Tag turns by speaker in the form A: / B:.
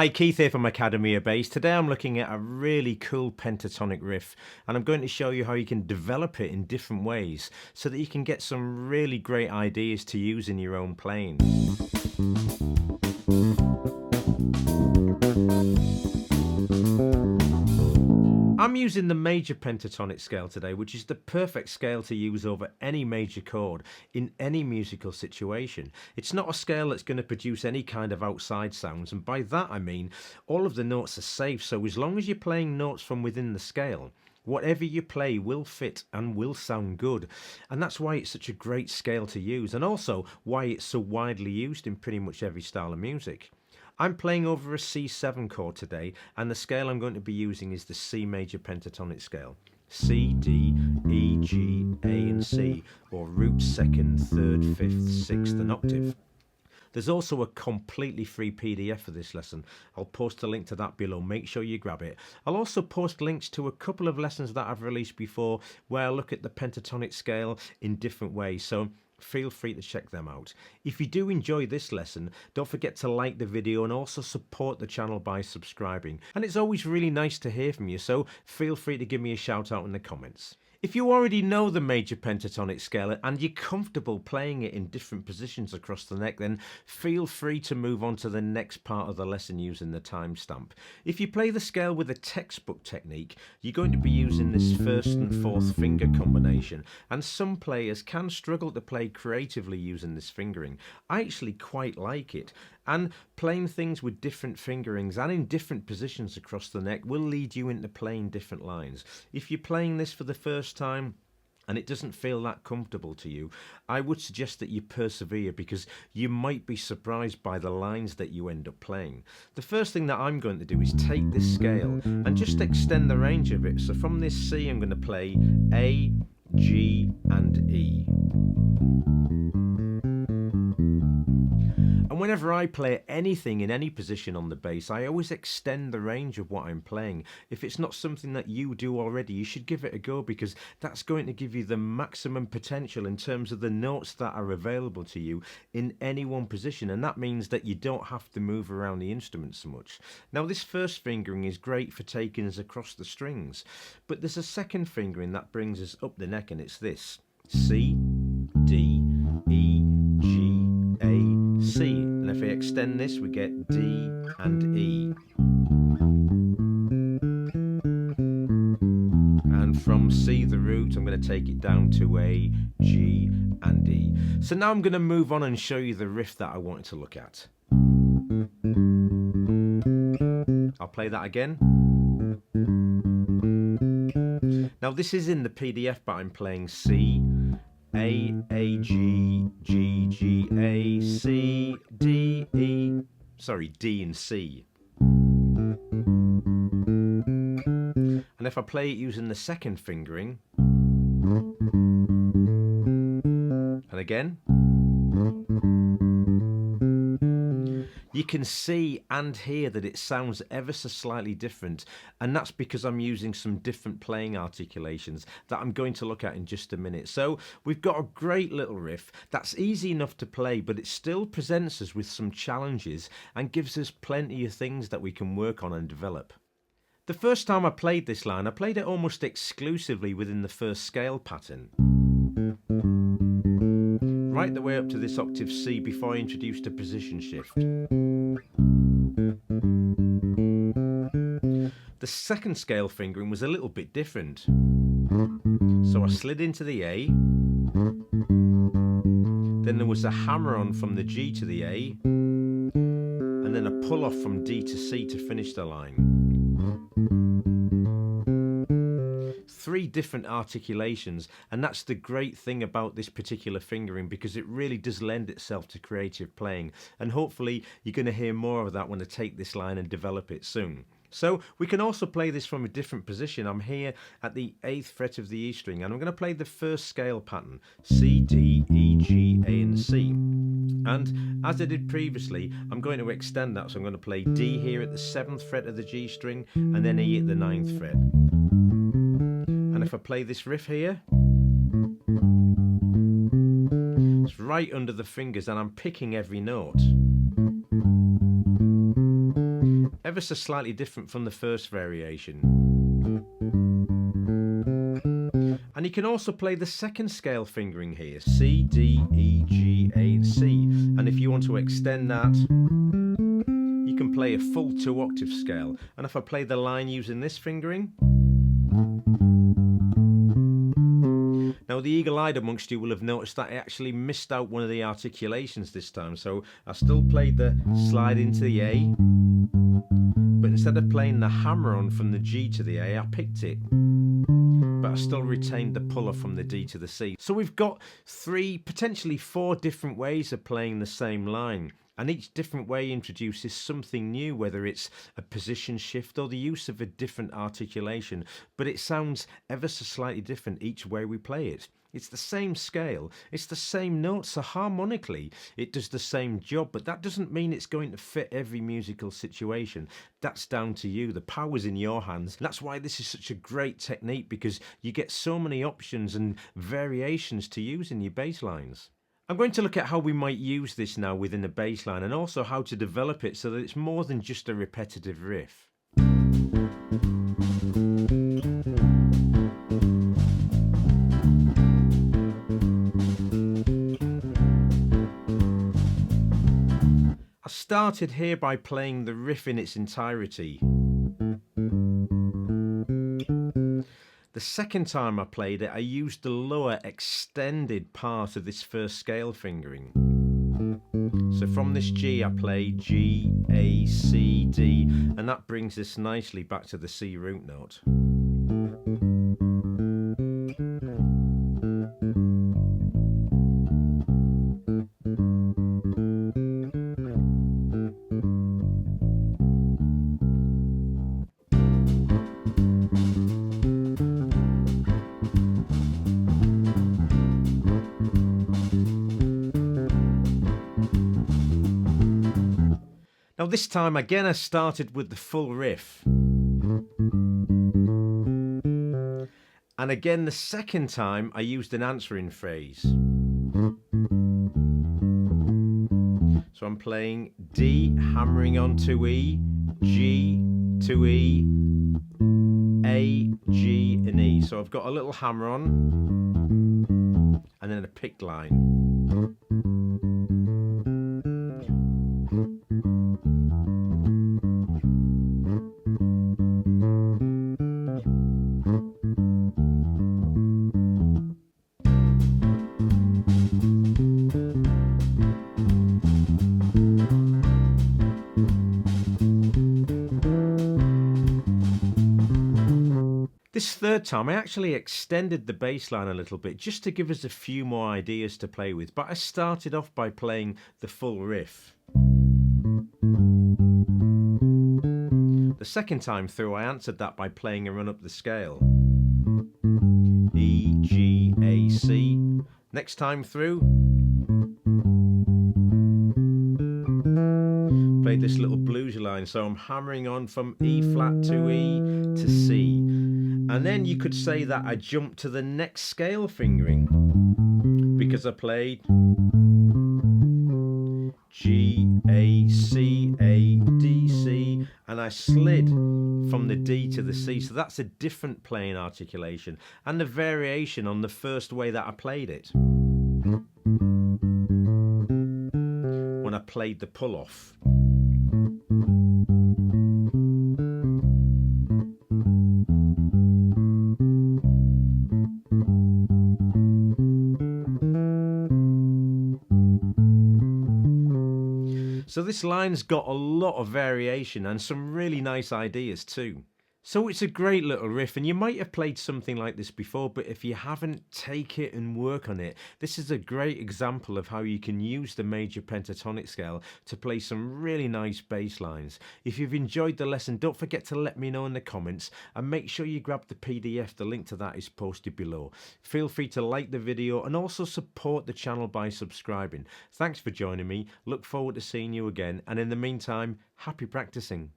A: Hi, Keith here from Academy of Bass. Today I'm looking at a really cool pentatonic riff, and I'm going to show you how you can develop it in different ways so that you can get some really great ideas to use in your own playing. I'm using the Major Pentatonic Scale today, which is the perfect scale to use over any major chord in any musical situation. It's not a scale that's going to produce any kind of outside sounds, and by that I mean all of the notes are safe, so as long as you're playing notes from within the scale, whatever you play will fit and will sound good. And that's why it's such a great scale to use, and also why it's so widely used in pretty much every style of music. I'm playing over a C7 chord today, and the scale I'm going to be using is the C Major Pentatonic Scale. C, D, E, G, A and C, or root, second, third, fifth, sixth and octave. There's also a completely free PDF for this lesson. I'll post a link to that below, make sure you grab it. I'll also post links to a couple of lessons that I've released before where I look at the pentatonic scale in different ways, so feel free to check them out. If you do enjoy this lesson, don't forget to like the video and also support the channel by subscribing. And it's always really nice to hear from you, so feel free to give me a shout out in the comments. If you already know the Major Pentatonic Scale and you're comfortable playing it in different positions across the neck, then feel free to move on to the next part of the lesson using the timestamp. If you play the scale with a textbook technique, you're going to be using this first and fourth finger combination, and some players can struggle to play creatively using this fingering. I actually quite like it, and playing things with different fingerings and in different positions across the neck will lead you into playing different lines. If you're playing this for the first time and it doesn't feel that comfortable to you, I would suggest that you persevere, because you might be surprised by the lines that you end up playing. The first thing that I'm going to do is take this scale and just extend the range of it. So from this C I'm going to play A, G and E. And whenever I play anything in any position on the bass, I always extend the range of what I'm playing. If it's not something that you do already, you should give it a go, because that's going to give you the maximum potential in terms of the notes that are available to you in any one position, and that means that you don't have to move around the instrument so much. Now, this first fingering is great for taking us across the strings, but there's a second fingering that brings us up the neck, and it's this: C, D, E, G, A, C, and if I extend this we get D and E. And from C, the root, I'm going to take it down to A, G and E. So now I'm going to move on and show you the riff that I wanted to look at. I'll play that again. Now this is in the PDF, but I'm playing C, A, G, G, G, A, C, D, E, sorry, D and C. And if I play it using the second fingering, and again, you can see and hear that it sounds ever so slightly different, and that's because I'm using some different playing articulations that I'm going to look at in just a minute. So we've got a great little riff that's easy enough to play, but it still presents us with some challenges and gives us plenty of things that we can work on and develop. The first time I played this line, I played it almost exclusively within the first scale pattern, right the way up to this octave C before I introduced a position shift. The second scale fingering was a little bit different. So I slid into the A, then there was a hammer on from the G to the A, and then a pull off from D to C to finish the line. Three different articulations, and that's the great thing about this particular fingering, because it really does lend itself to creative playing, and hopefully you're going to hear more of that when I take this line and develop it soon. So we can also play this from a different position. I'm here at the 8th fret of the E string, and I'm going to play the first scale pattern: C, D, E, G, A and C. And as I did previously, I'm going to extend that, so I'm going to play D here at the 7th fret of the G string, and then E at the 9th fret. And if I play this riff here, it's right under the fingers and I'm picking every note. ever so slightly different from the first variation. And you can also play the second scale fingering here, C, D, E, G, A, and C. And if you want to extend that, you can play a full 2-octave scale. And if I play the line using this fingering, now the eagle-eyed amongst you will have noticed that I actually missed out one of the articulations this time. So I still played the slide into the A, but instead of playing the hammer-on from the G to the A, I picked it, but I still retained the puller from the D to the C. So we've got 3, potentially 4 different ways of playing the same line. And each different way introduces something new, whether it's a position shift or the use of a different articulation, but it sounds ever so slightly different each way we play it. It's the same scale, it's the same notes, so harmonically it does the same job, but that doesn't mean it's going to fit every musical situation. That's down to you. The power's in your hands. That's why this is such a great technique, because you get so many options and variations to use in your bass lines. I'm going to look at how we might use this now within a bass line, and also how to develop it so that it's more than just a repetitive riff. I started here by playing the riff in its entirety. The second time I played it, I used the lower extended part of this first scale fingering. So from this G, I play G, A, C, D, and that brings us nicely back to the C root note. Now this time again I started with the full riff. And again the second time I used an answering phrase. So I'm playing D, hammering on to E, G to E, A, G and E. So I've got a little hammer on and then a picked line. This third time I actually extended the bass line a little bit just to give us a few more ideas to play with, but I started off by playing the full riff. The second time through I answered that by playing a run up the scale. E, G, A, C. Next time through, played this little bluesy line, so I'm hammering on from E flat to E to C. And then you could say that I jumped to the next scale fingering, because I played G, A, C, A, D, C, and I slid from the D to the C. So that's a different playing articulation and the variation on the first way that I played it. When I played the pull off. So this line's got a lot of variation and some really nice ideas too. So it's a great little riff, and you might have played something like this before, but if you haven't, take it and work on it. This is a great example of how you can use the Major Pentatonic Scale to play some really nice bass lines. If you've enjoyed the lesson, don't forget to let me know in the comments, and make sure you grab the PDF. The link to that is posted below. Feel free to like the video and also support the channel by subscribing. Thanks for joining me. Look forward to seeing you again, and in the meantime, happy practicing.